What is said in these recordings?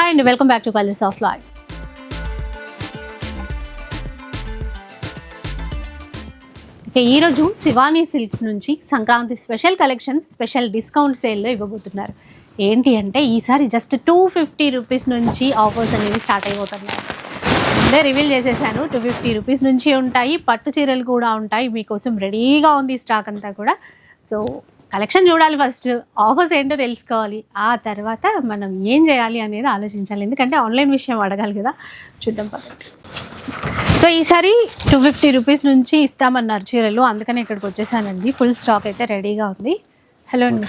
Hi అండి, welcome back to colours of life. ఈరోజు Shivani silks నుంచి Sankranti special collections special discount సేల్లో ఇవ్వబోతున్నారు. ఏంటి అంటే ఈసారి జస్ట్ 250 రూపీస్ నుంచి ఆఫర్స్ అనేవి స్టార్ట్ అయిపోతున్నాయి. ముందే రివీల్ చేసేసాను, 250 రూపీస్ నుంచి ఉంటాయి, పట్టు చీరలు కూడా ఉంటాయి. మీకోసం రెడీగా ఉంది స్టాక్ అంతా కూడా. సో కలెక్షన్ చూడాలి, ఫస్ట్ ఆఫర్స్ ఏంటో తెలుసుకోవాలి, ఆ తర్వాత మనం ఏం చేయాలి అనేది ఆలోచించాలి. ఎందుకంటే ఆన్లైన్ విషయం అడగాలి కదా. చూద్దాం పదండి. సో ఈసారి 250 రూపీస్ నుంచి ఇస్తామన్నారు చీరలు, అందుకని ఇక్కడికి వచ్చేసానండి. ఫుల్ స్టాక్ అయితే రెడీగా ఉంది. హలో అండి.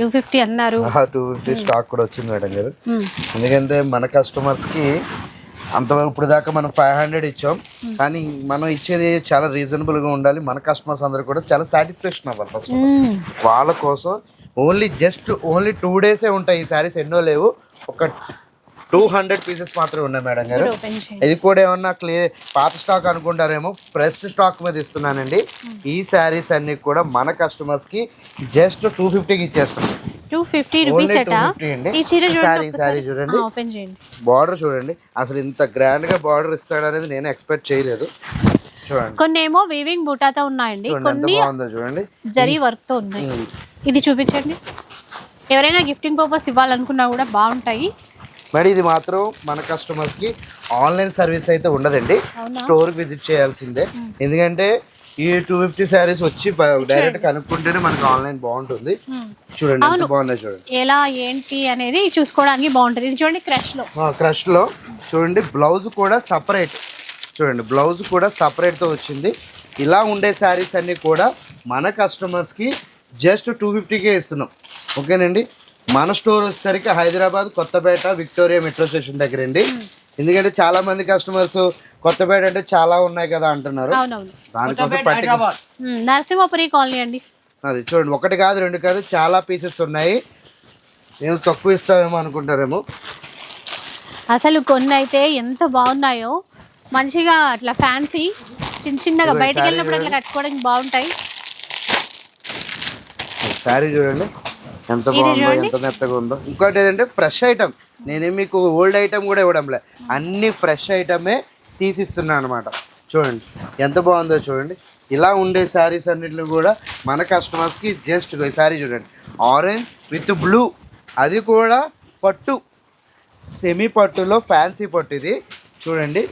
250 అన్నారు. 250 స్టాక్ కూడా వచ్చింది మేడం గారు. ఎందుకంటే మన కస్టమర్స్కి అంతవరకు ఇప్పుడు దాకా మనం 500 ఇచ్చాం, కానీ మనం ఇచ్చేది చాలా రీజనబుల్గా ఉండాలి. మన కస్టమర్స్ అందరూ కూడా చాలా సాటిస్ఫాక్షన్ అవ్వాలి. ఫస్ట్ వాళ్ళ కోసం ఓన్లీ 2 డేసే ఉంటాయి ఈ శారీస్, ఎన్నో లేవు. ఒక 200 పీసెస్ మాత్రమే ఉన్నాయి మేడం గారు. ఇది కూడా ఏమన్నా పాత స్టాక్ అనుకుంటారేమో, ఫ్రెష్ స్టాక్ మీద ఇస్తున్నానండి. ఈ శారీస్ అన్ని కూడా మన కస్టమర్స్కి జస్ట్ 250కి ఇచ్చేస్తున్నాం. 250 రూపీస్ ఈ చీర చూడండి, బార్డర్ చూడండి, అసలు ఇంత గ్రాండ్ గా బార్డర్ ఇస్తాడు అనేది నేను ఎక్స్పెక్ట్ చేయలేదు. చూడండి, కొన్ని ఏమో వీవింగ్ బూటాతో ఉన్నాయండి, కొన్ని బాగుందో చూడండి, జరీ వర్క్ తో ఉన్నాయి. ఇది చూపించండి, ఎవరైనా గిఫ్టింగ్ పర్పస్ ఇవ్వాలనుకున్నా కూడా బాగుంటాయి. మరి ఇది మాత్రం మన కస్టమర్స్ కి ఆన్లైన్ సర్వీస్ అయితే ఉండదండి, స్టోర్ విజిట్ చేయాల్సిందే. ఎందుకంటే ఈ 250 శారీస్ వచ్చి డైరెక్ట్ కనుక్కుంటేనే మనకి ఆన్లైన్ బాగుంటుంది. చూడండి ఎంత బాగున్నాయి, చూడండి ఎలా ఏంటి అనేది చూసుకోవడానికి బాగుంటుంది. ఇది చూడండి, క్రష్ లో చూడండి, బ్లౌజ్ కూడా సపరేట్, చూడండి బ్లౌజ్ కూడా సపరేట్ తో వచ్చింది. ఇలా ఉండే శారీస్ అన్ని కూడా మన కస్టమర్స్ కి జస్ట్ 250కే ఇస్తున్నాం. ఓకేనండి. మన స్టోర్ వచ్చేసరికి Hyderabad Kothapet Victoria metro station దగ్గర అండి. ఎందుకంటే చాలా మంది కస్టమర్స్ కొత్తపేట అంటే చాలా ఉన్నాయి కదా అంటున్నారు. దానికోసం నరసింహపురి కాలనీ అండి. అది చూడండి, 1 కాదు 2 కాదు, చాలా పీసెస్ ఉన్నాయి. నేను తక్కువ ఇస్తామేమో అనుకుంటారేమో. అసలు కొన్ని అయితే ఎంత బాగున్నాయో, మంచిగా అట్లా ఫ్యాన్సీ చిన్నగా బయటకు వెళ్ళినప్పుడు అట్లా కట్టుకోవడానికి బాగుంటాయి. శారీ చూడండి ఎంత బాగుందో, ఎంత మెత్తగా ఉందో. ఇంకోటి ఏంటంటే ఫ్రెష్ ఐటమ్, నేనే మీకు ఓల్డ్ ఐటమ్ కూడా ఇవ్వడంలే, అన్ని ఫ్రెష్ ఐటమే తీసిస్తున్నా అనమాట. చూడండి ఎంత బాగుందో చూడండి. ఇలా ఉండే శారీస్ అన్నింటిని కూడా మన కస్టమర్స్కి జస్ట్ ఈ శారీ చూడండి, ఆరెంజ్ విత్ బ్లూ, అది కూడా పట్టు, సెమీ పట్టులో ఫ్యాన్సీ పట్టు. ఇది చూడండి,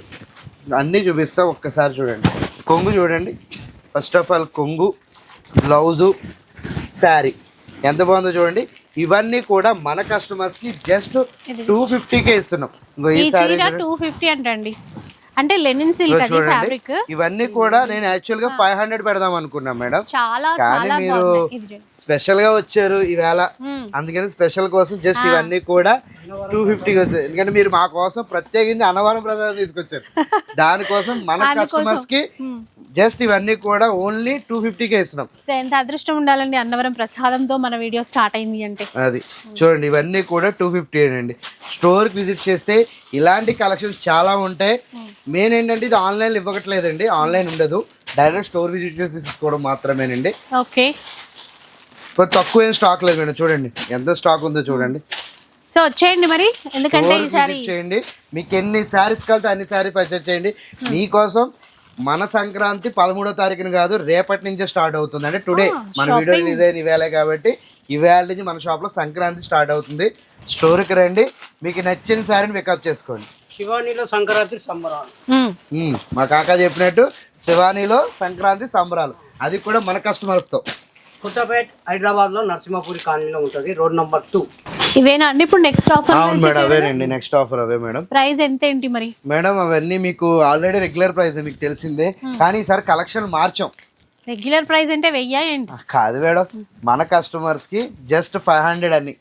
అన్నీ చూపిస్తా ఒక్కసారి. చూడండి కొంగు చూడండి, ఫస్ట్ ఆఫ్ ఆల్ కొంగు, బ్లౌజు, శారీ ఎంత బాగుందో చూడండి. ఇవన్నీ కూడా మన కస్టమర్స్ కి జస్ట్ 250కే ఇస్తున్నాం. ఈ సారీ 250 అంటండి, అంటే లెనిన్ సిల్క్ అది ఫ్యాబ్రిక్. ఇవన్నీ కూడా నేను యాక్చువల్ గా 500 పెడదాం అనుకున్నా మేడం, కానీ మీరు స్పెషల్ గా వచ్చారు ఈవేళ, అందుకని స్పెషల్ కోసం జస్ట్ ఇవన్నీ కూడా 250కి వచ్చాయి. ఎందుకంటే మీరు మా కోసం ప్రత్యేకించి అన్నవరం ప్రసాదం తీసుకొచ్చారు, దానికోసం మన కస్టమర్స్ కి జస్ట్ ఇవన్నీ కూడా ఓన్లీ 250కే ఇస్తున్నాం. ఎంత అదృష్టం ఉండాలండి, అన్నవరం ప్రసాదంతో మన వీడియో స్టార్ట్ అయింది అంటే. అది చూడండి, ఇవన్నీ కూడా 250 అండి. స్టోర్కి విజిట్ చేస్తే ఇలాంటి కలెక్షన్స్ చాలా ఉంటాయి. మెయిన్ ఏంటంటే ఇది ఆన్లైన్లో ఇవ్వట్లేదండి, ఆన్లైన్ ఉండదు, డైరెక్ట్ స్టోర్ విజిట్ చేసి తీసుకోవడం మాత్రమేనండి. ఓకే, తక్కువ ఏం స్టాక్ లేదు మేడం. చూడండి ఎంత స్టాక్ ఉందో చూడండి. సో వచ్చేయండి మరి, ఎందుకంటే ఈసారి చేయండి, మీకు ఎన్ని శారీస్ కలితే అన్ని శారీ పర్చేస్ చేయండి. మీకోసం మన సంక్రాంతి 13వ తారీఖున కాదు, రేపటి నుంచే స్టార్ట్ అవుతుంది. అంటే టుడే మన వీడియో రిలీజ్ అయిన ఈవేళ కాబట్టి ఈవేళ నుంచి మన షాప్లో సంక్రాంతి స్టార్ట్ అవుతుంది. స్టోర్కి రండి, మీకు నచ్చిన శారీని పికప్ చేసుకోండి. శివానీలో సంక్రాంతి సంబరాలు, మా కాకా చెప్పినట్టు శివానీలో సంక్రాంతి సంబరాలు, అది కూడా మన కస్టమర్స్తో. కొత్తపేట హైదరాబాద్లో నరసింహపురి కాలనీలో ఉంటుంది, రోడ్ నెంబర్ 2. ఇవేనా అండి ఇప్పుడు నెక్స్ట్ ఆఫర్? అవును మేడం, అవేనండి నెక్స్ట్ ఆఫర్ అవే మేడం. ప్రైస్ ఎంత ఏంటి మరి మేడం? అవన్నీ మీకు ఆల్రెడీ రెగ్యులర్ ప్రైస్ మీకు తెలిసిందే, కానీ ఈసారి కలెక్షన్ మార్చాం. రెగ్యులర్ ప్రైస్ అంటే 1000 ఏంటి? కాదు మేడం, మన కస్టమర్స్ కి జస్ట్ 500 అన్ని,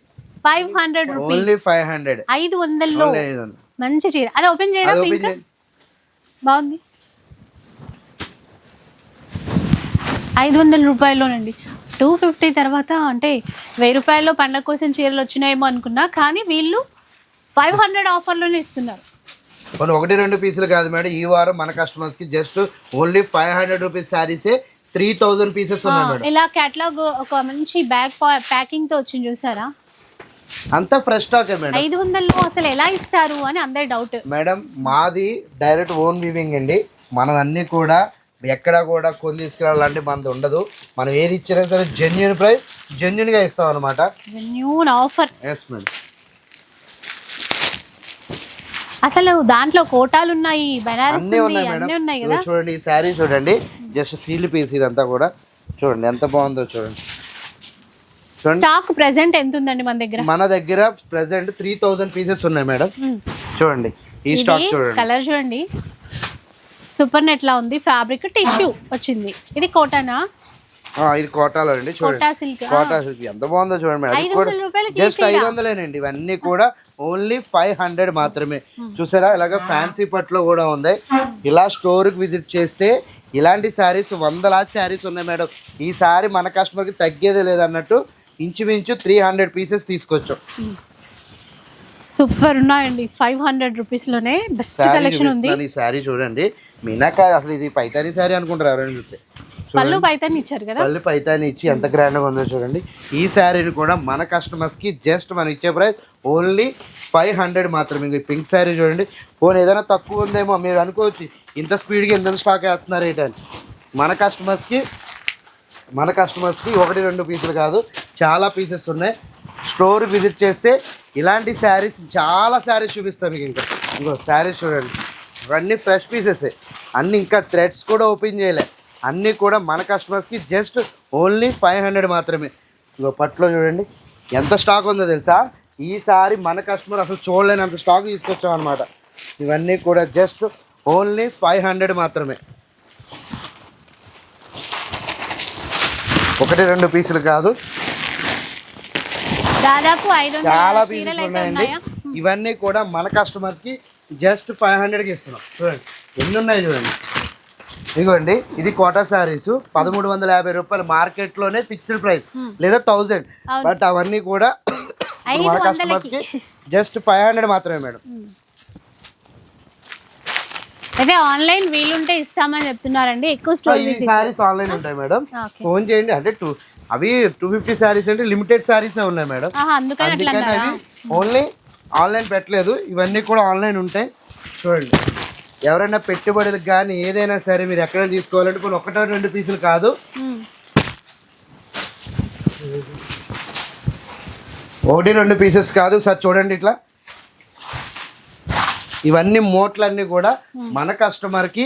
500 రూపీస్, ఓన్లీ 500. 500లో మంచి చీర. అది ఓపెన్ చేయరా? బాగుంది, 500 రూపాయల్లోనండి. 250 తర్వాత అంటే 1000 రూపాయల్లో పండగ కోసం చీరలు వచ్చినాయేమో అనుకున్నా, కానీ వీళ్ళు 500 ఆఫర్లోనే ఇస్తున్నారు. 1-2 పీసులు కాదు మేడం, ఈ వారం మన కస్టమర్స్ కి జస్ట్ ఓన్లీ 500 రూపీస్ శారీసే 3000 పీసెస్ ఉన్నాయి మేడం. ఇలా కేటలాగ్ ఒక మంచి బ్యాగ్ ప్యాకింగ్ తో వచ్చింది చూసారా, అంతా ఫ్రెష్ స్టాకే మేడం. 500లో అసలు ఎలా ఇస్తారు అని అందరి డౌట్. మేడం మాది డైరెక్ట్ ఓన్ వీవింగ్ అండి. మనం అన్నీ కూడా ఎక్కడ కూడా కొని తీసుకురావాలంటే మనది ఉండదు. మనం ఏది ఇచ్చినా సరే జెన్యున్ ప్రైస్ జెన్యున్గా ఇస్తాం అనమాట. Genuine offer. Yes madam. అసలు దాంట్లో కోటాలు ఉన్నాయి, బనారస్ అన్నీ ఉంది, ఉన్నాయి అన్నీ మేడం. ఉన్నాయి కదా. చూడండి ఈ శారీ చూడండి, జస్ట్ సీల్ పీస్ ఇదంతా కూడా చూడండి ఎంత బాగుందో చూడండి. స్టాక్ ప్రెసెంట్ ఎంత ఉందండి మన దగ్గర? మన దగ్గర ప్రెసెంట్ 3000 పీసెస్ ఉన్నాయి మేడం. చూడండి ఈ స్టాక్ చూడండి. కలర్ చూడండి సూపర్ నెట్ లా ఉంది. ఫ్యాబ్రిక్ టిష్యూ వచ్చింది. ఇది కోటానా? ఇది కోటాలో అండి. చూడండి కోటా సిల్క్. కోటా సిల్క్ ఎంత బాగుందో చూడండి మేడం. 500 రూపాయలకి జస్ట్ 500 ఇవన్నీ కూడా ఓన్లీ 500 మాత్రమే. చూసారా ఇలాగ ఫ్యాన్సీ పట్లో కూడా ఉంది. ఇలా స్టోర్కి విజిట్ చేస్తే ఇలాంటి శారీస్ 100 శారీస్ ఉన్నాయి మేడం. ఈ సారీ మన కస్టమర్కి తగ్గేదే లేదన్నట్టు ఇంచుమించు 300 పీసెస్ తీసుకొచ్చాం. సూపర్ ఉన్నాయండి. 500 రూపీస్లోనే బెస్ట్ కలెక్షన్ ఉంది. ఈ శారీ చూడండి మీనాకారి, అసలు ఇది పైతాని శారీ అనుకుంటారు ఎవరైనా చూస్తే. పళ్ళు పైతాని ఇచ్చారు కదా, పళ్ళు పైతాని ఇచ్చి ఎంత గ్రాండ్గా ఉందో చూడండి. ఈ శారీని కూడా మన కస్టమర్స్కి జస్ట్ మనం ఇచ్చే ప్రైస్ ఓన్లీ 500 మాత్రమే. ఇంక పింక్ శారీ చూడండి. పోనీ ఏదైనా తక్కువ ఉందేమో మీరు అనుకోవచ్చు, ఇంత స్పీడ్గా ఎంత స్టాక్ వేస్తున్నారు ఏంటని. మన కస్టమర్స్కి 1-2 పీసులు కాదు చాలా పీసెస్ ఉన్నాయి. స్టోర్ విజిట్ చేస్తే ఇలాంటి శారీస్ చాలా శారీస్ చూపిస్తాం మీకు. ఇంకో శారీస్ చూడండి, ఇవన్నీ ఫ్రెష్ పీసెస్, అన్నీ ఇంకా థ్రెడ్స్ కూడా ఓపెన్ చేయలే. అన్నీ కూడా మన కస్టమర్స్కి జస్ట్ ఓన్లీ 500 మాత్రమే. ఇంకో పట్లో చూడండి ఎంత స్టాక్ ఉందో తెలుసా. ఈసారి మన కస్టమర్ అసలు చూడలేనంత స్టాక్ తీసుకొచ్చాం అనమాట. ఇవన్నీ కూడా జస్ట్ ఓన్లీ 500 మాత్రమే. 1-2 పీసులు కాదు, దాదాపు 500 చాలా పీసులు చీరలు అయితే ఉన్నాయండి. ఉన్నాయా? ఇవన్నీ కూడా మన కస్టమర్స్కి జస్ట్ 500కి ఇస్తున్నాం. చూడండి ఎన్ని ఉన్నాయి చూడండి. ఇదిగోండి ఇది కోటా శారీస్ 1350 రూపాయలు మార్కెట్లోనే ఫిక్స్డ్ ప్రైస్ లేదా 1000. బట్ అవన్నీ కూడా మన కస్టమర్స్కి జస్ట్ 500 మాత్రమే మేడం. అయితే ఆన్లైన్ వీలుంటే ఇస్తామని చెప్తున్నారండి. ఎక్కువ స్టోర్ ఈ శారీస్ ఆన్లైన్ ఉంటాయి మేడం. ఫోన్ చేయండి. అంటే అవి 250 శారీస్ అంటే లిమిటెడ్ శారీస్ ఉన్నాయి మేడం. అందుకని అవి ఓన్లీ ఆన్లైన్ పెట్టలేదు. ఇవన్నీ కూడా ఆన్లైన్ ఉంటాయి. చూడండి ఎవరైనా పెట్టుబడులకు కానీ ఏదైనా సరే మీరు ఎక్కడైనా తీసుకోవాలంటే కొన్ని 1-2 పీసులు కాదు, 1-2 పీసెస్ కాదు సార్. చూడండి ఇట్లా ఇవన్నీ మూటలన్నీ కూడా మన కస్టమర్కి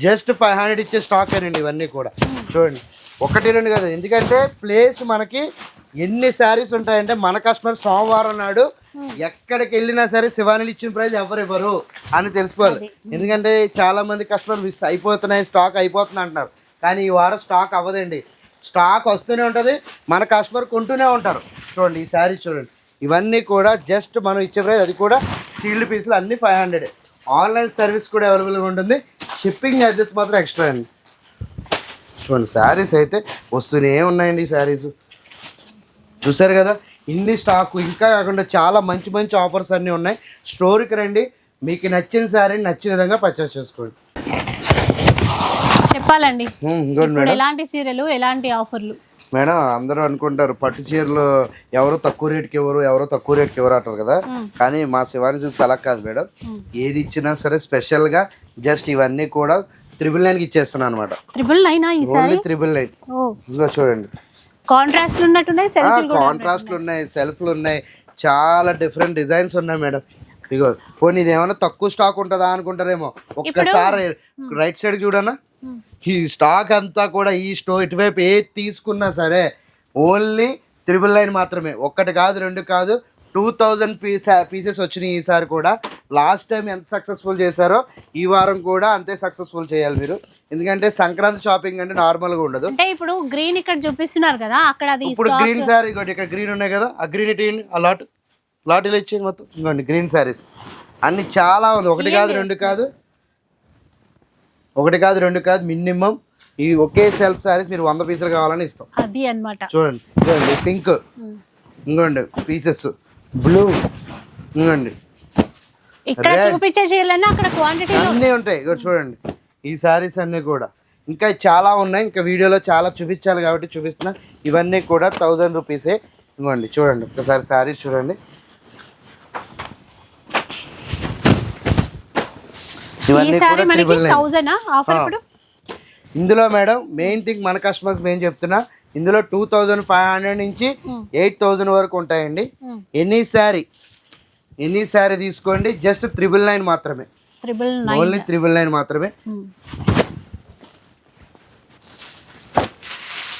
జస్ట్ 500 ఇచ్చే స్టాక్ అనండి. ఇవన్నీ కూడా చూడండి 1-2 కాదు. ఎందుకంటే ప్లేస్ మనకి ఎన్ని శారీస్ ఉంటాయంటే మన కస్టమర్ సోమవారం నాడు ఎక్కడికి వెళ్ళినా సరే శివానీలు ఇచ్చిన ప్రైస్ ఎవరు ఇవ్వరు అని తెలుసుకోవాలి. ఎందుకంటే చాలామంది కస్టమర్ మిస్ అయిపోతున్నాయి, స్టాక్ అయిపోతుంది అంటున్నారు. కానీ ఈ వారం స్టాక్ అవ్వదండి. స్టాక్ వస్తూనే ఉంటుంది, మన కస్టమర్ కొంటూనే ఉంటారు. చూడండి ఈ శారీస్ చూడండి, ఇవన్నీ కూడా జస్ట్ మనం ఇచ్చే ప్రైస్, అది కూడా సీల్డ్ పీసులు అన్నీ 500. ఆన్లైన్ సర్వీస్ కూడా అవైలబుల్గా ఉంటుంది. షిప్పింగ్ ఛార్జెస్ మాత్రం ఎక్స్ట్రా అండి. చూడండి శారీస్ అయితే వస్తూనే ఉన్నాయండి. ఈ శారీస్ చూసారు కదా, ఇన్ని స్టాకు ఇంకా కాకుండా చాలా మంచి మంచి ఆఫర్స్ అన్నీ ఉన్నాయి. స్టోర్కి రండి, మీకు నచ్చిన శారీని నచ్చిన విధంగా పర్చేస్ చేసుకోండి. చెప్పాలండి మేడం ఎలాంటి చీరలు ఎలాంటి ఆఫర్లు మేడం. అందరూ అనుకుంటారు పట్టు చీరలు ఎవరు తక్కువ రేటుకి ఇవ్వరు, ఎవరో తక్కువ రేటుకి ఇవ్వరు అంటారు కదా. కానీ మా శివాని సిల్క్స్ అలా కాదు మేడం. ఏది ఇచ్చినా సరే స్పెషల్గా జస్ట్ ఇవన్నీ కూడా 999కి ఇచ్చేస్తున్నాను అనమాట. 999. ఇంకా చూడండి కాంట్రాస్ట్ ఉన్నట్టున్నాయి, కాంట్రాస్ట్లు ఉన్నాయి, సెల్ఫ్లు ఉన్నాయి, చాలా డిఫరెంట్ డిజైన్స్ ఉన్నాయి మేడం. ఇగో పోనీ ఇది ఏమైనా తక్కువ స్టాక్ ఉంటుందా అనుకుంటారేమో. ఒక్కసారి రైట్ సైడ్ చూడనా, ఈ స్టాక్ అంతా కూడా ఈ ఇటువైపు ఏది తీసుకున్నా సరే ఓన్లీ 999 మాత్రమే. 1 కాదు 2 కాదు 2000 పీసెస్ వచ్చినాయి ఈసారి కూడా. లాస్ట్ టైం ఎంత సక్సెస్ఫుల్ చేశారో ఈ వారం కూడా అంతే సక్సెస్ఫుల్ చేయాలి మీరు. ఎందుకంటే సంక్రాంతి షాపింగ్ అంటే నార్మల్గా ఉండదు. అంటే ఇప్పుడు గ్రీన్ ఇక్కడ చూపిస్తున్నారు కదా, అక్కడ ఇప్పుడు గ్రీన్ శారీ ఇక్కడ గ్రీన్ ఉన్నాయి కదా, ఆ గ్రీన్ ఇటు ఆ లాటిలో ఇచ్చేయండి మొత్తం. ఇంకోండి గ్రీన్ శారీస్ అన్ని చాలా ఉంది. 1 కాదు 2 కాదు మినిమం ఈ ఒకే సెల్ఫ్ శారీస్ మీరు 100 పీసులు కావాలని ఇస్తాం. అది అన్నమాట. చూడండి ఇదిగోండి పింక్, ఇంకోండి పీసెస్ బ్లూ, ఇంకోండి ఇక్కడ చూపించే చీరలన్నీ అక్కడ క్వాంటిటీ అన్నీ ఉంటాయి. ఇక చూడండి ఈ శారీస్ అన్నీ కూడా ఇంకా చాలా ఉన్నాయి. ఇంకా వీడియోలో చాలా చూపించాలి కాబట్టి చూపిస్తున్నా. ఇవన్నీ కూడా 1000 రూపీసే. ఇంకోండి చూడండి ఒకసారి శారీస్ చూడండి ఇవన్నీ ఈసారి కూడా మనకి 999. 1000 ఆఫర్ ఇప్పుడు ఇందులో మేడం మెయిన్ థింగ్ మన కస్టమర్స్ మేము చెప్తున్నా, ఇందులో 2500 నుంచి 8000 వరకు ఉంటాయండి. ఎనీ శారీ తీసుకోండి, జస్ట్ 999 మాత్రమే, 999 ఓన్లీ 999 మాత్రమే.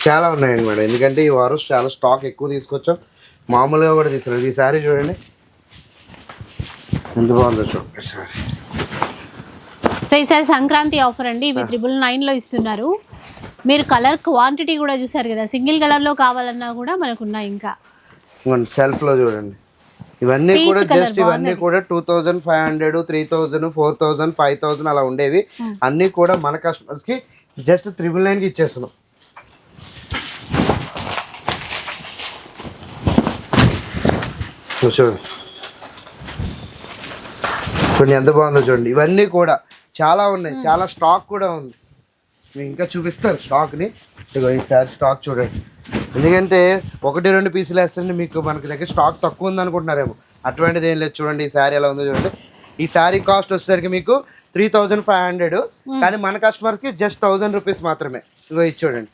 చాలా ఉన్నాయండి మేడం, ఎందుకంటే ఈ వారం చాలా స్టాక్ ఎక్కువ తీసుకొచ్చాం, మామూలుగా కూడా తీసుకున్నాం. ఈ శారీ చూడండి ఎంత బాగుందో చూడండి శారీ. సో ఈసారి సంక్రాంతి ఆఫర్ అండి, ఇవి 999లో ఇస్తున్నారు. మీరు కలర్ క్వాంటిటీ కూడా చూసారు కదా, సింగిల్ కలర్లో కావాలన్నా కూడా మనకు ఉన్నాయి. ఇంకా సెల్ఫ్లో చూడండి, ఇవన్నీ Peach కూడా colour జస్ట్ ఇవన్నీ కూడా 2500, 3000, 4000, 5000 అలా ఉండేవి. అన్నీ కూడా మన కస్టమర్స్కి జస్ట్ 999కి ఇచ్చేస్తున్నాం. చూడండి ఎంత బాగుందో చూడండి. ఇవన్నీ కూడా చాలా ఉన్నాయి, చాలా స్టాక్ కూడా ఉంది. మీకు ఇంకా చూపిస్తారు స్టాక్ని. ఇదిగో ఈసారి స్టాక్ చూడండి, ఎందుకంటే 1-2 పీసులు వేస్తుంటే మీకు మనకి దగ్గర స్టాక్ తక్కువ ఉంది అనుకుంటున్నారేమో, అటువంటిది ఏం లేదు. చూడండి ఈ శారీ ఎలా ఉందో చూడండి. ఈ శారీ కాస్ట్ వచ్చేసరికి మీకు 3500, కానీ మన కస్టమర్కి జస్ట్ 1000 రూపీస్ మాత్రమే. ఇగో ఇది చూడండి,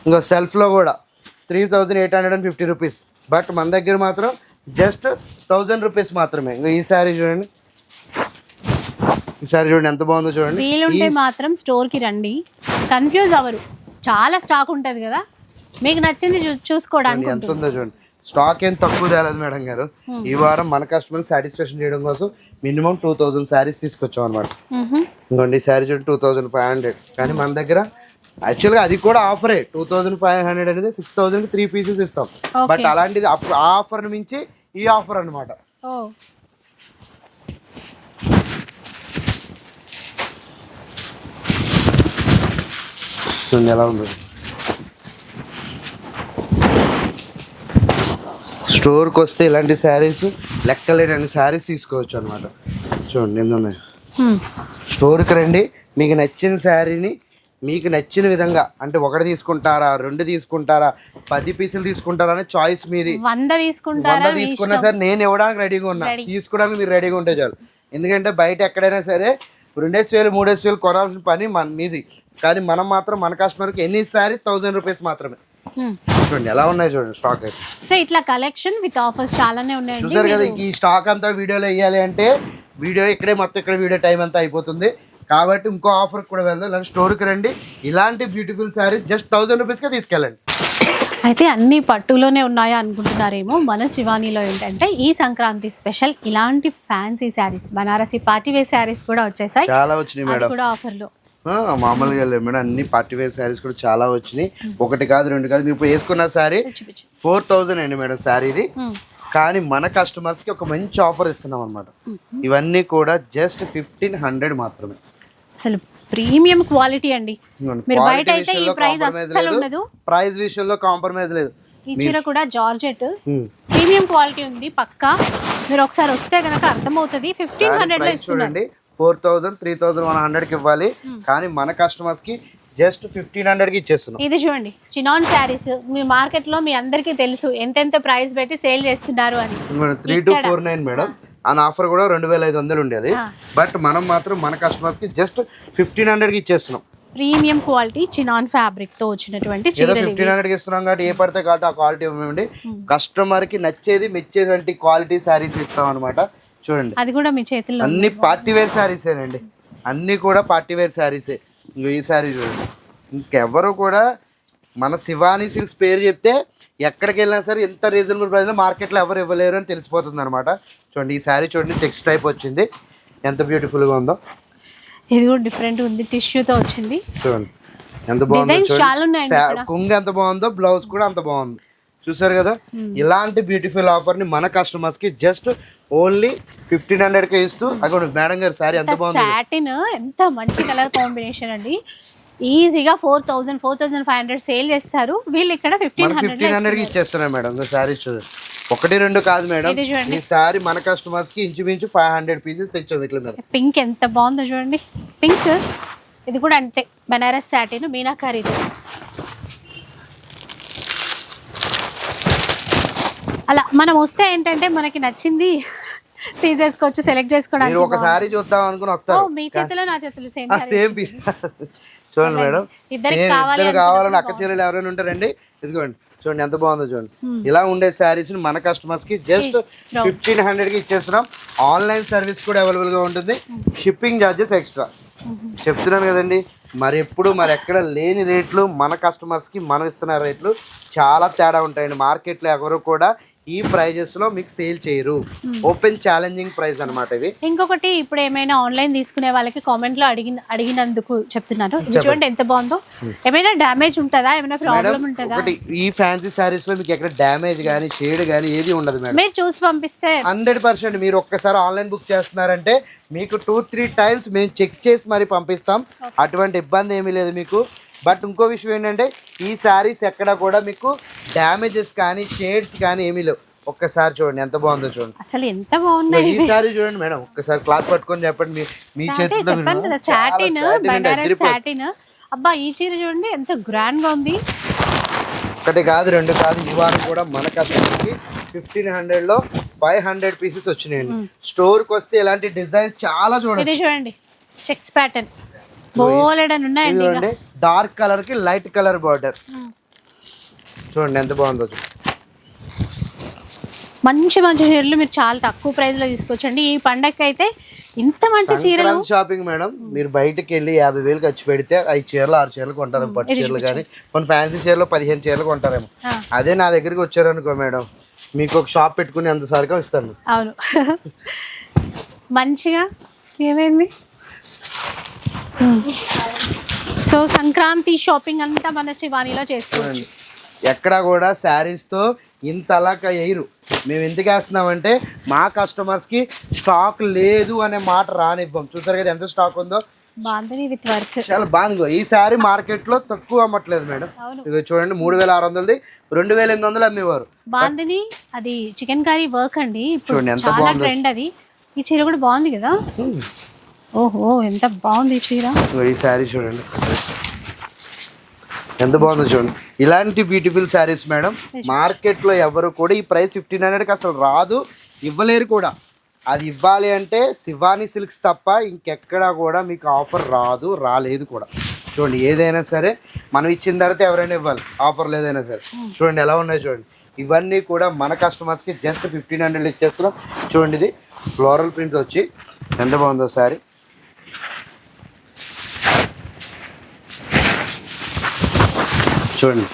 ఇంకో సెల్ఫ్లో కూడా 3850 రూపీస్, బట్ మన దగ్గర మాత్రం జస్ట్ 1000 రూపీస్ మాత్రమే. ఇంకో ఈ శారీ చూడండి, ఈ శారీ చూడండి ఎంత బాగుందో చూడండి. వీలుంటే మాత్రం స్టోర్కి రండి, కన్ఫ్యూజ్ అవ్వరు, చాలా స్టాక్ ఉంటుంది కదా, మీకు నచ్చింది చూసుకోవడానికి ఎంత ఉందో చూడండి. స్టాక్ ఏం తక్కువ తేలేదు మేడం గారు. ఈ వారం మన కస్టమర్ సాటిస్ఫాక్షన్ చేయడం కోసం మినిమం 2000 శారీస్ తీసుకొచ్చాం అనమాట. ఇంకోండి ఈ శారీ చూడండి 2500, కానీ మన దగ్గర యాక్చువల్గా అది కూడా ఆఫరే. 2500 అనేది 6000కి 3 పీసెస్ ఇస్తాం, బట్ అలాంటిది అప్పుడు ఆ ఆఫర్ని మించి ఈ ఆఫర్ అనమాట. ఎలా ఉంది స్టోర్కి వస్తే ఇలాంటి శారీస్ లెక్కలేని శారీస్ తీసుకోవచ్చు అనమాట. చూడండి ఎన్ని ఉన్నాయి. స్టోర్కి రండి, మీకు నచ్చిన శారీని మీకు నచ్చిన విధంగా, అంటే 1 తీసుకుంటారా, 2 తీసుకుంటారా, 10 పీసులు తీసుకుంటారా అనే చాయిస్ మీది. 100 తీసుకున్నా సరే నేను ఇవ్వడానికి రెడీగా ఉన్నా, తీసుకోవడానికి మీరు రెడీగా ఉంటే చాలు. ఎందుకంటే బయట ఎక్కడైనా సరే 2000, 3000 కొనాల్సిన పని మీది, కానీ మనం మాత్రం మన కస్టమర్కి ఎన్ని శారీ 1000 రూపీస్ మాత్రమే. చూడండి ఎలా ఉన్నాయి చూడండి స్టాక్ అయితే. సో ఇట్లా కలెక్షన్ విత్ ఆఫర్స్ చాలానే ఉన్నాయండి. చూసారు కదా, ఈ స్టాక్ అంతా వీడియోలో వేయాలి అంటే వీడియో ఇక్కడే మొత్తం ఇక్కడ వీడియో టైం అంతా అయిపోతుంది. కాబట్టి ఇంకో ఆఫర్ కూడా వెళ్దాం. ఇలాంటి స్టోర్కి రండి, ఇలాంటి బ్యూటిఫుల్ శారీ జస్ట్ 1000 రూపీస్కే తీసుకెళ్ళండి. అయితే అన్ని పట్టులోనే ఉన్నాయా అనుకుంటున్నారేమో, మన శివానీలో ఏంటంటే ఈ సంక్రాంతి స్పెషల్ ఇలాంటి fancy sarees, Banarasi party wear sarees కూడా వచ్చేసాయి. చాలా వచ్చినాయి మేడం, కూడా ఆఫర్లో. మామూలుగా లేదు మేడం, అన్ని పార్టీ వేర్ శారీస్ కూడా చాలా వచ్చినాయి. 1 కాదు 2 కాదు, మీరు ఇప్పుడు వేసుకున్న శారీ 4000 అండి మేడం శారీ ఇది. కానీ మన కస్టమర్స్కి ఒక మంచి ఆఫర్ ఇస్తున్నాం అనమాట. ఇవన్నీ కూడా జస్ట్ 1500 మాత్రమే. అసలు ప్రీమియం క్వాలిటీ అండి, మీరు బయట అయితే ఈ ప్రైస్ అస్సలు ఉండదు. ప్రైస్ విషయంలో కాంప్రమైజ్ లేదు. ఈ చీర కూడా జార్జెట్ ప్రీమియం క్వాలిటీ ఉంది పక్కా, మీరు ఒకసారి వస్తే కనుక అర్థమవుతుంది. 1500లో ఇస్తున్నారు. 4000, 3100కి ఇవ్వాలి, కానీ మన కస్టమర్స్ కి జస్ట్ 1500కి ఇచ్చేస్తున్నాం. ఇది చూడండి చినాన్ శారీస్, మీ మార్కెట్ లో మీ అందరికీ తెలుసు ఎంతెంత ప్రైస్ పెట్టి సేల్ చేస్తున్నారు అని. 3249 మేడం, ఆ ఆఫర్ కూడా 2500 ఉండేది, బట్ మనం మాత్రం మన కస్టమర్స్ కి జస్ట్ 1500కి ఇచ్చేస్తున్నాం. ప్రీమియం క్వాలిటీ చినాన్ ఫ్యాబ్రిక్ తో వచ్చినటువంటి చీరలు 1500కి ఇస్తున్నాం కాబట్టి ఏ పడితే కాబట్టి ఆ క్వాలిటీ ఇవ్వండి. కస్టమర్ కి నచ్చేది మెచ్చేటువంటి క్వాలిటీ శారీస్ ఇస్తాం అనమాట. చూడండి అది కూడా మీ చేతుల్లో అన్ని పార్టీ వేర్ శారీసేనండి, అన్ని కూడా పార్టీ వేర్ శారీసే. ఈ శారీ చూడండి, ఇంకెవరు కూడా మన శివానీ సిల్క్స్ పేరు చెప్తే ఎక్కడికి వెళ్ళినా సరే ఎంత రీజనబుల్ ప్రైస్లో మార్కెట్లో ఎవరు ఇవ్వలేరు అని తెలిసిపోతుంది అనమాట. చూడండి ఈ శారీ చూడండి, చెక్స్ టైప్ వచ్చింది, ఎంత బ్యూటిఫుల్గా ఉందో. ఇది కూడా డిఫరెంట్ ఉంది, టిష్యూతో వచ్చింది. చూడండి ఎంత బాగుందో, కుంగ్ ఎంత బాగుందో, బ్లౌజ్ కూడా అంత బాగుంది. చూసారు కదా, ఇలాంటి బ్యూటిఫుల్ ఆఫర్ని మన కస్టమర్స్కి జస్ట్ ఓన్లీ 1500కే ఇస్తూ. అక్కడ మేడం గారు శారీ ఎంత బాగుంది, సాటిన్ ఎంత మంచి కలర్ కాంబినేషన్ అండి. ఈజీగా 4000, 4500 సేల్ చేస్తారు, వీళ్ళు ఇక్కడ 1500కి ఇచ్చేస్తున్నారు మేడం. శారీ చూడండి, 1-2 కాదు మేడం, ఈ శారీ మన కస్టమర్స్ కి ఇంచుమించు 500 పీసెస్ తెచ్చాం ఇట్లా మీద. పింక్ ఎంత బాగుందో చూడండి, పింక్ ఇది కూడా అంతే, బనారస్ సాటిన్ మీనాకారి. అలా మనం వస్తే ఏంటంటే మనకి నచ్చింది తీసేసుకోవచ్చు, సెలెక్ట్ చేసుకోవడానికి. మీరు ఒకసారి చూద్దాం అనుకుని వస్తారు. మీ చేతిలో నా చేతిలో సేమ్ సేమ్ పీస్. చూడండి మేడం, ఇద్దరికి ఇద్దరు కావాలని అక్క చెల్లెలు ఎవరైనా ఉంటారండి, ఇదిగోండి చూడండి ఎంత బాగుందో చూడండి. ఇలా ఉండే శారీస్ మన కస్టమర్స్ కి జస్ట్ 1500 కి ఇచ్చేస్తున్నాం. ఆన్లైన్ సర్వీస్ కూడా అవైలబుల్ గా ఉంటుంది, షిప్పింగ్ ఛార్జెస్ ఎక్స్ట్రా. చెప్తున్నాను కదండి, మరి ఎప్పుడు మరి ఎక్కడ లేని రేట్లు మన కస్టమర్స్ కి మనం ఇస్తున్న రేట్లు చాలా తేడా ఉంటాయండి. మార్కెట్లో ఎవరు కూడా ఈ ప్రైజెస్ లో మీకు సేల్ చేయరు. ఓపెన్ ఛాలెంజింగ్ ప్రైస్ అన్నమాట ఇవి. ఇంకొకటి, ఇప్పుడు ఏమైనా ఆన్లైన్ తీసుకునే వాళ్ళకి కామెంట్ లో అడిగినందుకు చెప్తున్నారు. చూడండి ఎంత బాగుందో. ఏమైనా డ్యామేజ్ ఉంటుందా, ఏమైనా ప్రాబ్లం ఉంటుందా? ఒకటి, ఈ ఫ్యాన్సీ సారీస్ లో మీకు ఎక్కడ డ్యామేజ్ కానీ షేడ్ కానీ ఏది ఉండదు మేడం. మీరు చూసి పంపిస్తే 100% మీరు ఒక్కసారి ఆన్లైన్ బుక్ చేస్తున్నారంటే మీకు 2-3 టైమ్స్ మేము చెక్ చేసి మరి పంపిస్తాం. అటువంటి ఇబ్బంది ఏమీ లేదు మీకు. బట్ ఇంకో విషయం ఏంటంటే ఈ శారీస్ ఎక్కడ కూడా మీకు డ్యామేజెస్ కానీ షేడ్స్ కానీ ఏమీ లేవు. ఒక్కసారి చూడండి ఎంత బాగుందో చూడండి. అసలు ఎంత బాగున్నాయి ఈ సారీ చూడండి మేడం, ఒక్కసారి క్లాత్ పట్టుకొని చెప్పండి మీ చేతితో. చెప్పాను కదా, సాటిన్, బనారస్ సాటిన్. అబ్బా ఈ చీర చూడండి ఎంత గ్రాండ్ గా ఉంది. ఒకటి కాదు రెండు కాదు, ఈ వారం కూడా మన కస్టమర్కి 1500 లో 500 పీసెస్ వచ్చినాయండి. స్టోర్కి వస్తే ఇలాంటి డిజైన్ చాలా చూడండి. ఇది చూడండి చెక్స్ ప్యాటర్న్ బోలెడన్ ఉన్నాయండి. చూడండి డార్క్ కలర్ కి లైట్ కలర్ బార్డర్ చూడండి ఎంత బాగుందో. మంచి మంచి చీరలు మీరు చాలా తక్కువ ప్రైస్ లో తీసుకోవచ్చండి. ఈ పండగకి అయితే ఇంత మంచి చీరలు. షాపింగ్ మేడం, మీరు బయటకు వెళ్ళి 50,000 ఖర్చు పెడితే 5 చీరలు 6 చీరలు కొంటారు. పట్టు చీరలు కానీ కొన్ని ఫ్యాన్సీ చీరలు 15 చీరలు కొంటారేమో. అదే నా దగ్గరికి వచ్చారనుకో మేడం, మీకు ఒక షాప్ పెట్టుకుని అంత సరిగా ఇస్తాను. అవును మంచిగా. ఏమైంది? సో సంక్రాంతి షాపింగ్ అంతా మన శివానీలో చేసుకోవచ్చు. ఎక్కడ కూడా శారీస్తో ఇంతలా వేయరు. మేము ఎందుకు వేస్తున్నామంటే మా కస్టమర్స్కి స్టాక్ లేదు అనే మాట రానివ్వం. చూసారు కదా ఎంత స్టాక్ ఉందో. బాంధని విత్ వర్క్ చాలా బాగుంది. ఈ శారీ మార్కెట్లో తక్కువ అమ్మట్లేదు మేడం. ఇది చూడండి 3600ది 2800 అమ్మేవారు. బాంధని అది చికెన్ కర్రీ వర్క్ అండి, ఇప్పుడు చాలా ట్రెండ్ అది. ఈ చీర కూడా బాగుంది కదా. ఓహో ఎంత బాగుంది ఈ చీర. ఈ శారీ చూడండి ఎంత బాగుందో చూడండి. ఇలాంటి బ్యూటిఫుల్ శారీస్ మేడం మార్కెట్లో ఎవరు కూడా ఈ ప్రైస్ 1500కి అసలు రాదు, ఇవ్వలేరు కూడా. అది ఇవ్వాలి అంటే శివానీ సిల్క్స్ తప్ప ఇంకెక్కడా కూడా మీకు ఆఫర్ రాదు, రాలేదు కూడా. చూడండి ఏదైనా సరే మనం ఇచ్చిన తర్వాత ఎవరైనా ఇవ్వాలి, ఆఫర్ లేదైనా సరే. చూడండి ఎలా ఉన్నాయి చూడండి. ఇవన్నీ కూడా మన కస్టమర్స్కి జస్ట్ 1500 ఇచ్చేస్తున్నాం. చూడండి ఇది ఫ్లోరల్ ప్రింట్స్ వచ్చి ఎంత బాగుందో శారీ. చూడండి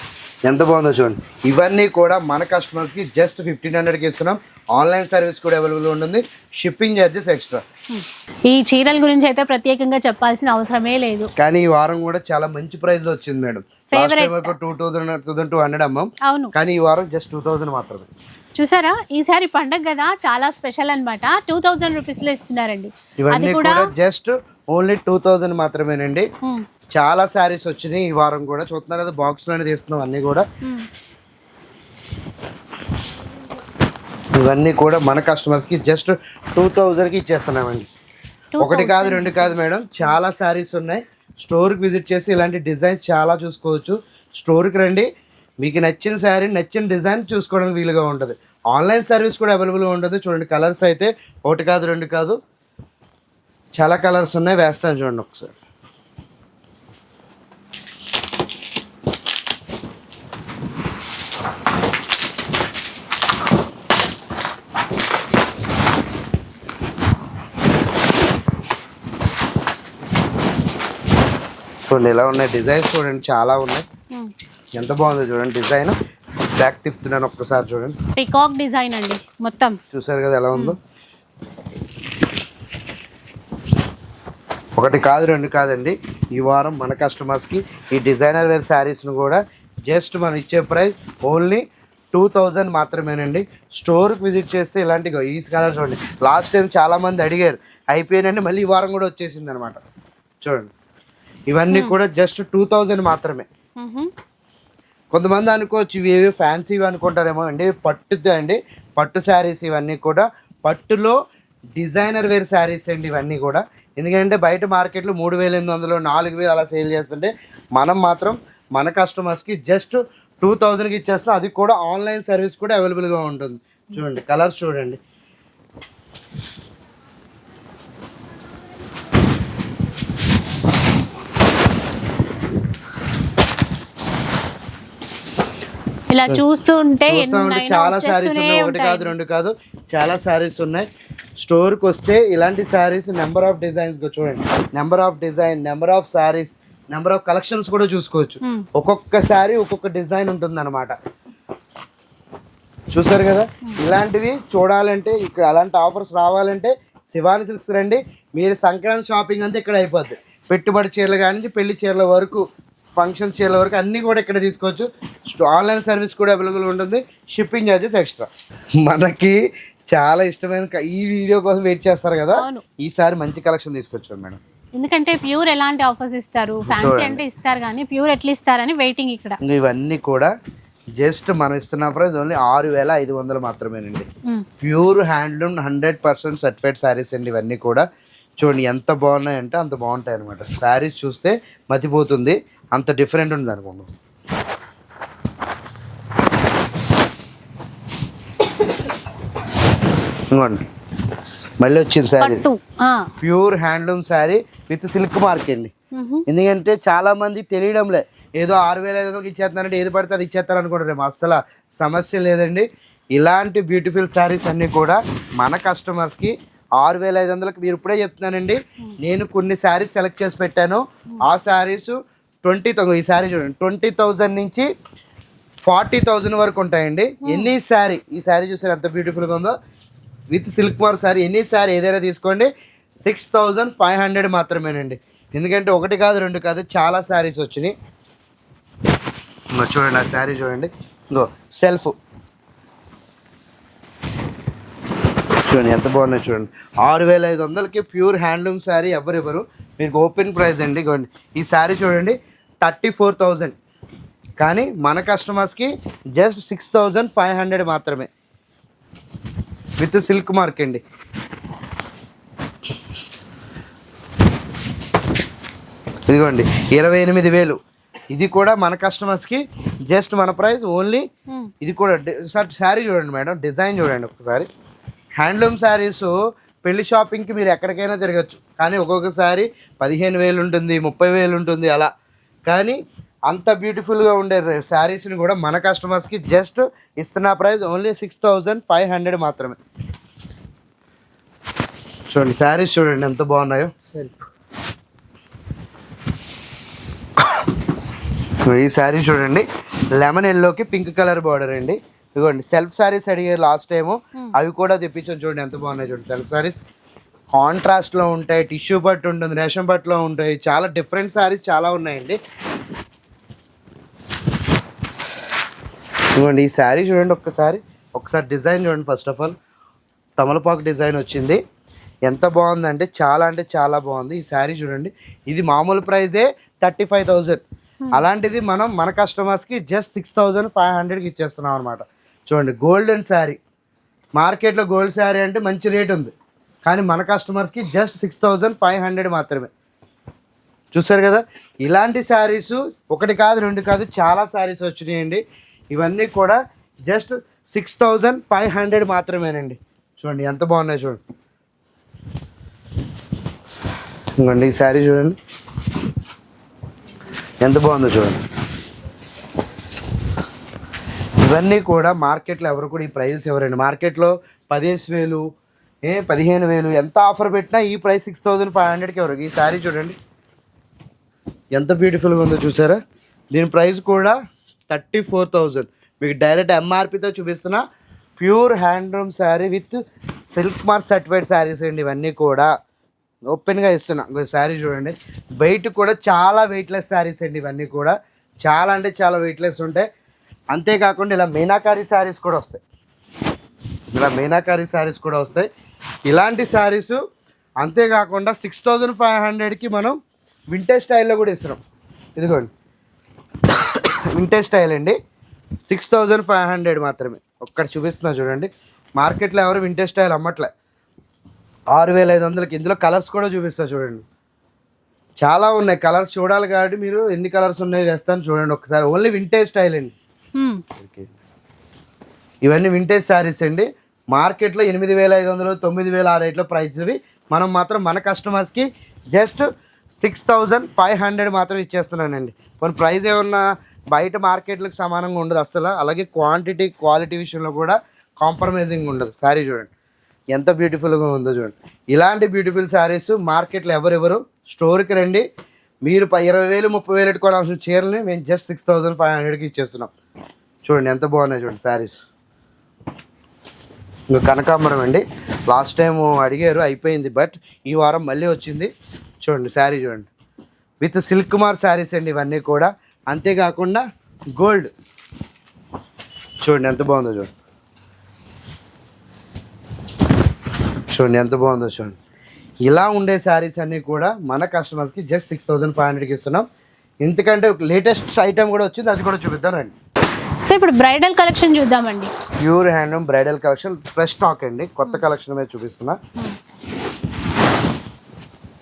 ఎంత బాగుందో చూడండి. ఇవన్నీ కూడా మన కస్టమర్స్కి జస్ట్ 1500కి ఇస్తున్నాం. ఆన్లైన్ సర్వీస్ కూడా అవైలబుల్ ఉంటుంది, షిప్పింగ్ ఛార్జెస్ ఎక్స్ట్రా. ఈ చీరల గురించి అయితే ప్రత్యేకంగా చెప్పాల్సిన అవసరమే లేదు. కానీ ఈ వారం కూడా చాలా మంచి ప్రైస్ లో వచ్చింది మేడం. లాస్ట్ టైం వరకు 2200 అమ్మాం. అవును, కానీ ఈ వారం జస్ట్ 2000 మాత్రమే. చూసారా ఈసారి పండగ కదా చాలా స్పెషల్ అన్నమాట. 2000 రూపీస్లో ఇస్తున్నారండి. ఇవన్నీ కూడా జస్ట్ ఓన్లీ 2000 మాత్రమేనండి. చాలా శారీస్ వచ్చినాయి ఈ వారం కూడా. చూస్తున్నారు కదా బాక్స్ లోనే తీస్తున్నాం అన్ని కూడా. ఇవన్నీ కూడా మన కస్టమర్స్ కి జస్ట్ 2000కి ఇచ్చేస్తున్నామండి. ఒకటి కాదు రెండు కాదు మేడం, చాలా శారీస్ ఉన్నాయి. స్టోర్కి విజిట్ చేసి ఇలాంటి డిజైన్స్ చాలా చూసుకోవచ్చు. స్టోర్కి రండి, మీకు నచ్చిన శారీ నచ్చిన డిజైన్ చూసుకోవడానికి వీలుగా ఉంటుంది. ఆన్లైన్ సర్వీస్ కూడా అవైలబుల్గా ఉంటుంది. చూడండి కలర్స్ అయితే ఒకటి కాదు రెండు కాదు చాలా కలర్స్ ఉన్నాయి. వేస్తాను చూడండి ఒకసారి. చూడండి ఎలా ఉన్నాయి డిజైన్స్, చూడండి చాలా ఉన్నాయి. ఎంత బాగుందో చూడండి డిజైన్. బ్యాక్ తిప్పుతున్నాను ఒక్కసారి చూడండి. పికాక్ డిజైన్ అండి మొత్తం. చూసారు కదా ఎలా ఉందో. ఒకటి కాదు రెండు కాదండి, ఈ వారం మన కస్టమర్స్కి ఈ డిజైనర్ వేర్ శారీస్ను కూడా జస్ట్ మనం ఇచ్చే ప్రైస్ ఓన్లీ 2000 మాత్రమేనండి. స్టోర్కి విజిట్ చేస్తే ఇలాంటి ఈ కలర్ చూడండి. లాస్ట్ టైం చాలామంది అడిగారు, అయిపోయినండి, మళ్ళీ ఈ వారం కూడా వచ్చేసింది అనమాట. చూడండి ఇవన్నీ కూడా జస్ట్ 2000 మాత్రమే. కొంతమంది అనుకోవచ్చు ఇవి ఫ్యాన్సీ అనుకుంటారేమో అండి. పట్టుతో అండి, పట్టు శారీస్ ఇవన్నీ కూడా. పట్టులో డిజైనర్ వేర్ శారీస్ అండి ఇవన్నీ కూడా. ఎందుకంటే బయట మార్కెట్లో 3800 4000 అలా సేల్ చేస్తుంటే మనం మాత్రం మన కస్టమర్స్కి జస్ట్ 2000కి ఇచ్చేస్తాం. అది కూడా ఆన్లైన్ సర్వీస్ కూడా అవైలబుల్గా ఉంటుంది. చూడండి కలర్స్ చూడండి ఇలా చూస్తూ ఉంటే చాలా శారీస్ ఉన్నాయి, ఒకటి కాదు రెండు కాదు, చాలా శారీస్ ఉన్నాయి. స్టోర్కి వస్తే ఇలాంటి శారీస్ నెంబర్ ఆఫ్ డిజైన్స్ చూడండి, number of design, number of saris, number of collections కూడా చూసుకోవచ్చు. ఒక్కొక్క శారీ ఒక్కొక్క డిజైన్ ఉంటుంది అనమాట. చూసారు కదా, ఇలాంటివి చూడాలంటే ఇక్కడ అలాంటి ఆఫర్స్ రావాలంటే శివాని సిల్క్స్ రండి. మీరు సంక్రాంతి షాపింగ్ అంతా ఇక్కడ అయిపోద్ది. పెట్టుబడి చీరలు కానీ పెళ్లి చీరల వరకు, ఫంక్షన్ చీరల వరకు అన్నీ కూడా ఇక్కడ తీసుకోవచ్చు. ఆన్లైన్ సర్వీస్ కూడా అవైలబుల్ ఉంటుంది. Shipping charges extra. మనకి చాలా ఇష్టమైన ఈ వీడియో కోసం వెయిట్ చేస్తారు కదా, ఈసారి మంచి కలెక్షన్ తీసుకొచ్చాం మేడం. ఎందుకంటే ప్యూర్ ఎలాంటి ఆఫర్స్ ఇస్తారు, ఫ్యాన్సీ అంటే ఇస్తారు కానీ ప్యూర్ ఎట్లా ఇస్తారని వెయిటింగ్ ఇక్కడ. ఇవన్నీ కూడా జస్ట్ మనం ఇస్తున్న ప్రైస్ ఓన్లీ 6500 మాత్రమేనండి. ప్యూర్ హ్యాండ్లూమ్ 100% సర్టిఫైడ్ శారీస్ అండి. ఇవన్నీ కూడా చూడండి ఎంత బాగున్నాయంటే అంత బాగుంటాయి అనమాట. శారీస్ చూస్తే మతిపోతుంది, అంత డిఫరెంట్ ఉంది అనుకోండి. ఇంకోండి మళ్ళీ వచ్చింది sari, pure handloom sari with silk mark అండి. ఎందుకంటే చాలా మంది తెలియడంలే, ఏదో 6500 ఇచ్చేస్తున్నారంటే ఏది పడితే అది ఇచ్చేస్తారు అనుకుంటారు. అసలు సమస్య లేదండి. ఇలాంటి బ్యూటిఫుల్ శారీస్ అన్నీ కూడా మన కస్టమర్స్కి 6500కి మీరు ఇప్పుడే చెప్తున్నానండి. నేను కొన్ని శారీస్ సెలెక్ట్ చేసి పెట్టాను. ఆ శారీస్ 20,000, ఈ శారీ చూడండి 20,000 నుంచి 40,000 వరకు ఉంటాయండి. ఎన్ని శారీ, ఈ శారీ చూసారు ఎంత బ్యూటిఫుల్గా ఉందో, విత్ సిల్క్ మార్క్ శారీ. ఎన్ని శారీ ఏదైనా తీసుకోండి 6500 మాత్రమేనండి. ఎందుకంటే ఒకటి కాదు రెండు కాదు చాలా శారీస్ వచ్చినాయి. చూడండి ఆ శారీ చూడండి, ఇంకో సెల్ఫ్ చూడండి ఎంత బాగున్నాయి చూడండి. 6500కి ప్యూర్ హ్యాండ్లూమ్ శారీ ఎవరు మీకు ఓపెన్ ప్రైస్ అండి. ఈ శారీ చూడండి 34,000, కానీ మన కస్టమర్స్కి జస్ట్ 6500 మాత్రమే విత్ సిల్క్ మార్క్ అండి. ఇదిగోండి 28,000. ఇది కూడా మన కస్టమర్స్కి జస్ట్ మన ప్రైస్ ఓన్లీ. ఇది కూడా శారీ చూడండి మేడం, డిజైన్ చూడండి ఒకసారి. హ్యాండ్లూమ్ శారీస్ పెళ్లి షాపింగ్కి మీరు ఎక్కడికైనా తిరగచ్చు, కానీ ఒక్కొక్కసారి 15,000 ఉంటుంది, 30,000 ఉంటుంది అలా. కానీ అంత బ్యూటిఫుల్గా ఉండే శారీస్ని కూడా మన కస్టమర్స్కి జస్ట్ ఇస్తున్న ప్రైస్ ఓన్లీ 6500 మాత్రమే. చూడండి శారీస్ చూడండి ఎంత బాగున్నాయో. ఈ శారీ చూడండి లెమన్ ఎల్లోకి పింక్ కలర్ బార్డర్ అండి. ఇదిగోండి సెల్ఫ్ శారీస్ అడిగారు లాస్ట్ టైము, అవి కూడా తెప్పించాను. చూడండి ఎంత బాగున్నాయి చూడండి. సెల్ఫ్ శారీస్ కాంట్రాస్ట్లో ఉంటాయి, టిష్యూ పట్టు ఉంటుంది, రేషన్ పట్టులో ఉంటాయి, చాలా డిఫరెంట్ శారీస్ చాలా ఉన్నాయండి. ఇదిగోండి ఈ శారీ చూడండి ఒకసారి డిజైన్ చూడండి. ఫస్ట్ ఆఫ్ ఆల్ తమలపాకు డిజైన్ వచ్చింది, ఎంత బాగుందంటే చాలా బాగుంది. ఈ శారీ చూడండి, ఇది మామూలు ప్రైజే 35,000, అలాంటిది మనం మన కస్టమర్స్కి జస్ట్ 6500కి ఇచ్చేస్తున్నాం అనమాట. చూడండి గోల్డెన్ శారీ, మార్కెట్లో గోల్డ్ శారీ అంటే మంచి రేట్ ఉంది, కానీ మన కస్టమర్స్కి జస్ట్ 6500 మాత్రమే. చూసారు కదా, ఇలాంటి శారీస్ ఒకటి కాదు రెండు కాదు చాలా శారీస్ వచ్చినాయండి. ఇవన్నీ కూడా జస్ట్ 6500 మాత్రమేనండి. చూడండి ఎంత బాగున్నాయి చూడండి. ఇంకోండి ఈ శారీ చూడండి ఎంత బాగుందో చూడండి. ఇవన్నీ కూడా మార్కెట్లో ఎవరు కూడా ఈ ప్రైస్ ఎవరండి, మార్కెట్లో 10,000 15,000 ఎంత ఆఫర్ పెట్టినా ఈ ప్రైస్ 6500కి ఎవరు. ఈ శారీ చూడండి ఎంత బ్యూటిఫుల్గా ఉందో చూసారా. దీని ప్రైస్ కూడా 34,000. మీకు డైరెక్ట్ ఎంఆర్పితో చూపిస్తున్నా. Pure handloom sari with silk mark certified saris అండి. ఇవన్నీ కూడా ఓపెన్గా ఇస్తున్నా. శారీ చూడండి, వెయిట్ కూడా చాలా వెయిట్లెస్ శారీస్ అండి. ఇవన్నీ కూడా చాలా అంటే చాలా వెయిట్లెస్ ఉంటాయి. అంతేకాకుండా ఇలా మీనాకారి శారీస్ కూడా వస్తాయి, ఇలాంటి శారీస్. అంతేకాకుండా 6500కి మనం వింటేజ్ స్టైల్లో కూడా ఇస్తున్నాం. ఇదిగోండి వింటేజ్ స్టైల్ అండి, 6500 మాత్రమే. ఒక్కటి చూపిస్తున్నా చూడండి. మార్కెట్లో ఎవరు వింటేజ్ స్టైల్ అమ్మట్లే. 6500కి. ఇందులో కలర్స్ కూడా చూపిస్తా చూడండి, చాలా ఉన్నాయి కలర్స్. చూడాలి కాబట్టి మీరు ఎన్ని కలర్స్ ఉన్నాయో వేస్తాను చూడండి ఒకసారి. ఓన్లీ వింటేజ్ స్టైల్ అండి. ఇవన్నీ వింటేజ్ శారీస్ అండి. మార్కెట్లో 8,500 9,000 ఆ రేట్లో ప్రైస్వి మనం మాత్రం మన కస్టమర్స్కి జస్ట్ 6,500 మాత్రం ఇచ్చేస్తున్నానండి. కొన్ని ప్రైస్ ఏమన్నా బయట మార్కెట్లకు సమానంగా ఉండదు అసలు. అలాగే క్వాంటిటీ క్వాలిటీ విషయంలో కూడా కాంప్రమైజింగ్ ఉండదు. శారీ చూడండి ఎంత బ్యూటిఫుల్గా ఉందో చూడండి. ఇలాంటి బ్యూటిఫుల్ శారీస్ మార్కెట్లో ఎవరెవరు స్టోర్కి రండి. మీరు 20,000 30,000 కొనాల్సిన చీరల్ని మేము జస్ట్ 6,500కి ఇచ్చేస్తున్నాం. చూడండి ఎంత బాగున్నాయి చూడండి శారీస్. ఇంకా కనకాంబరం అండి, లాస్ట్ టైం అడిగారు అయిపోయింది, బట్ ఈ వారం మళ్ళీ వచ్చింది. చూడండి శారీ చూడండి, విత్ సిల్క్ మార్ శారీస్ అండి ఇవన్నీ కూడా. అంతేకాకుండా గోల్డ్ చూడండి ఎంత బాగుందో చూడండి. చూడండి ఎంత బాగుందో చూడండి. ఇలా ఉండే శారీస్ అన్నీ కూడా మన కస్టమర్స్కి జస్ట్ 6,500కి ఇస్తున్నాం. ఎందుకంటే లేటెస్ట్ ఐటమ్ కూడా వచ్చింది, అది కూడా చూపిద్దాం రండి. సో ఇప్పుడు బ్రైడల్ కలెక్షన్ చూద్దామండి. Pure handloom bridal collection fresh stock అండి, కొత్త కలెక్షన్ మీద చూపిస్తున్నా.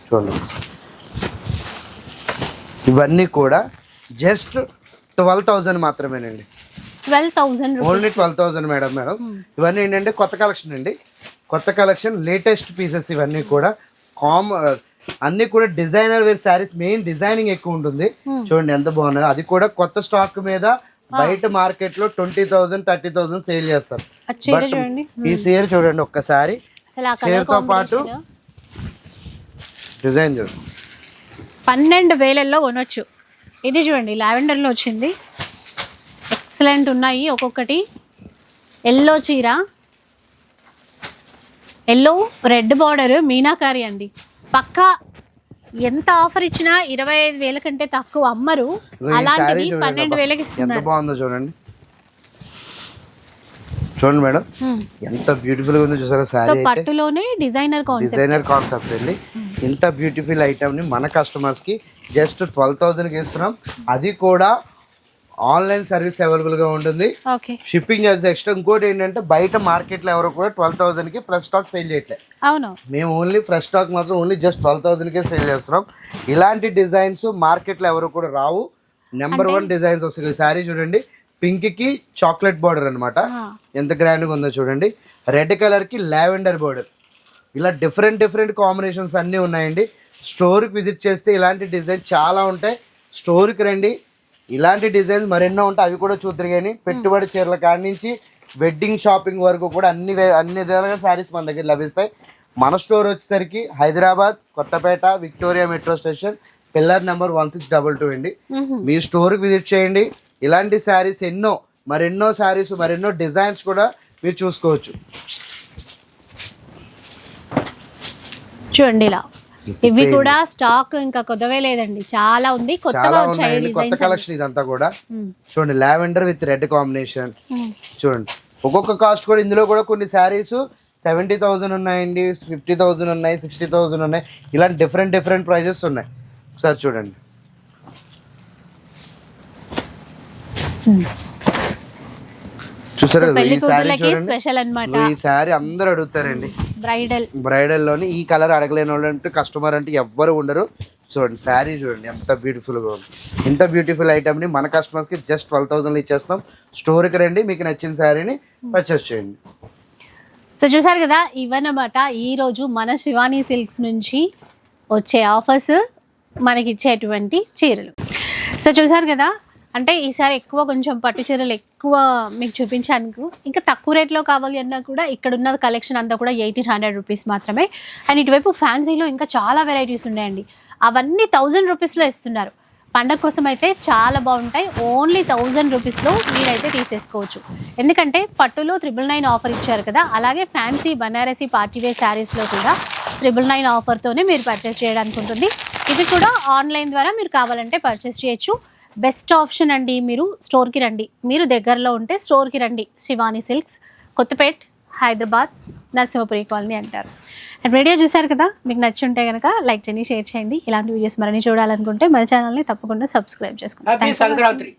చూడండి ఒకసారి. ఇవన్నీ కూడా జస్ట్ 12,000 మాత్రమేనండి. 12,000 ఓన్లీ 12,000 మేడం. ఇవన్నీ ఏంటంటే కొత్త కలెక్షన్ అండి, కొత్త కలెక్షన్ లేటెస్ట్ పీసెస్ ఇవన్నీ కూడా. అన్నీ కూడా designer wear sarees, main designing ఎక్కువ ఉంటుంది. చూడండి ఎంత బాగున్నాయి. అది కూడా కొత్త స్టాక్ మీద బయట మార్కెట్ లో 20,000 30,000 సేల్ చేస్తారు. ఈ చీర చూడండి ఒక్కసారి, చీరతో పాటు డిజైన్ చూడండి. 12,000లో కొనొచ్చు. ఇది చూడండి లావెండర్లో వచ్చింది, ఎక్సలెంట్ ఉన్నాయి ఒక్కొక్కటి. ఎల్లో చీర, ఎల్లో రెడ్ బార్డర్ మీనాకారి అండి. పక్కా ఎంత ఆఫర్ ఇచ్చినా 25,000 కంటే తక్కువ అమ్మరు. అలాంటిది 12,000కి ఇస్తున్నారు. ఎంత బాగుందో చూడండి. చూడండి మేడం ఎంత బ్యూటిఫుల్ గా ఉందో చూసారా సారీ. పట్టులోనే డిజైనర్ కాన్సెప్ట్ అండి. ఇంత బ్యూటిఫుల్ ఐటమ్ ని మన కస్టమర్స్ కి జస్ట్ 12,000కి ఇస్తున్నాం. అది కూడా ఆన్లైన్ సర్వీస్ అవైలబుల్ గా ఉంటుంది, షిప్పింగ్ చార్జెస్ ఎక్స్ట్రా. ఇంకోటి ఏంటంటే బయట మార్కెట్లో ఎవరు కూడా 12,000కి ఫ్రెష్ స్టాక్ సేల్ చేయట్లేదు. అవును, మేము ఓన్లీ ఫ్రెష్ స్టాక్ మాత్రం ఓన్లీ జస్ట్ 12,000కే సేల్ చేస్తున్నాం. ఇలాంటి డిజైన్స్ మార్కెట్లో ఎవరు కూడా రావు. నెంబర్ 1 డిజైన్స్ వస్తాయి. శారీ చూడండి, పింక్ కి చాక్లెట్ బార్డర్ అనమాట, ఎంత గ్రాండ్గా ఉందో చూడండి. రెడ్ కలర్ కి లావెండర్ బార్డర్, ఇలా డిఫరెంట్ కాంబినేషన్స్ అన్నీ ఉన్నాయండి. స్టోర్కి విజిట్ చేస్తే ఇలాంటి డిజైన్ చాలా ఉంటాయి. స్టోర్కి రండి, ఇలాంటి డిజైన్స్ మరెన్నో ఉంటాయి, అవి కూడా చూద్దరు. కానీ పెట్టుబడి చీరల కాడి నుంచి వెడ్డింగ్ షాపింగ్ వరకు కూడా అన్ని విధాలుగా శారీస్ మన దగ్గర లభిస్తాయి. మన స్టోర్ వచ్చేసరికి Hyderabad Kothapet Victoria metro station, pillar number 1622 అండి. మీ స్టోర్కి విజిట్ చేయండి. ఇలాంటి శారీస్ మరెన్నో శారీస్ మరెన్నో డిజైన్స్ కూడా మీరు చూసుకోవచ్చు. చూడండి ఇలా ఇవి కూడా స్టాక్ ఇంకా కొత్తవే లేదండి, చాలా ఉంది, కొత్తగా వచ్చాయి కొత్త కలెక్షన్ ఇదంతా కూడా. చూడండి లావెండర్ విత్ రెడ్ కాంబినేషన్. చూడండి ఒక్కొక్క కాస్ట్ కూడా ఇందులో కూడా కొన్ని శారీస్ 70,000 ఉన్నాయండి, 50,000 ఉన్నాయి, 60,000 ఉన్నాయి. ఇలాంటి డిఫరెంట్ ప్రైజెస్ ఉన్నాయి. ఒకసారి చూడండి. చూసారు ఈ శారీ చూడండి. ఈ శారీ అందరూ అడుగుతారండి, బ్రైడల్లోని ఈ కలర్ అడగలేని వాళ్ళు అంటే కస్టమర్ అంటే ఎవ్వరు ఉండరు. చూడండి శారీ చూడండి ఎంత బ్యూటిఫుల్గా ఉంది. ఇంత బ్యూటిఫుల్ ఐటమ్ని మన కస్టమర్స్కి జస్ట్ 12,000లో ఇచ్చేస్తాం. స్టోర్కి రండి, మీకు నచ్చిన శారీని పర్చేస్ చేయండి. సో చూసారు కదా, ఇవన్నమాట ఈరోజు మన శివానీ సిల్క్స్ నుంచి వచ్చే ఆఫర్స్, మనకి ఇచ్చేటువంటి చీరలు. సో చూసారు కదా, అంటే ఈసారి ఎక్కువ కొంచెం పట్టు చీరలు ఎక్కువ మీకు చూపించాను. ఇంకా తక్కువ రేట్లో కావాలి అన్నా కూడా ఇక్కడ ఉన్న కలెక్షన్ అంతా కూడా 1,800 రూపీస్ మాత్రమే. అండ్ ఇటువైపు ఫ్యాన్సీలో ఇంకా చాలా వెరైటీస్ ఉన్నాయండి, అవన్నీ 1,000 రూపీస్లో ఇస్తున్నారు. పండగ కోసం అయితే చాలా బాగుంటాయి. ఓన్లీ 1,000 రూపీస్లో మీరైతే తీసేసుకోవచ్చు. ఎందుకంటే పట్టులో 999 ఆఫర్ ఇచ్చారు కదా, అలాగే ఫ్యాన్సీ బనారసీ పార్టీవేర్ శారీస్లో కూడా 999 ఆఫర్తోనే మీరు పర్చేస్ చేయడానికి ఉంటుంది. ఇవి కూడా ఆన్లైన్ ద్వారా మీరు కావాలంటే పర్చేస్ చేయొచ్చు. బెస్ట్ ఆప్షన్ అండి. మీరు స్టోర్కి రండి, మీరు దగ్గరలో ఉంటే స్టోర్కి రండి. శివానీ సిల్క్స్, కొత్తపేట్, హైదరాబాద్, నరసింహపురి కాలనీ అంటారు. అండ్ వీడియో చూసారు కదా, మీకు నచ్చి ఉంటే కనుక లైక్ చేయండి, షేర్ చేయండి. ఇలాంటి వీడియోస్ మరిన్ని చూడాలనుకుంటే మన ఛానల్ని తప్పకుండా సబ్స్క్రైబ్ చేసుకోండి.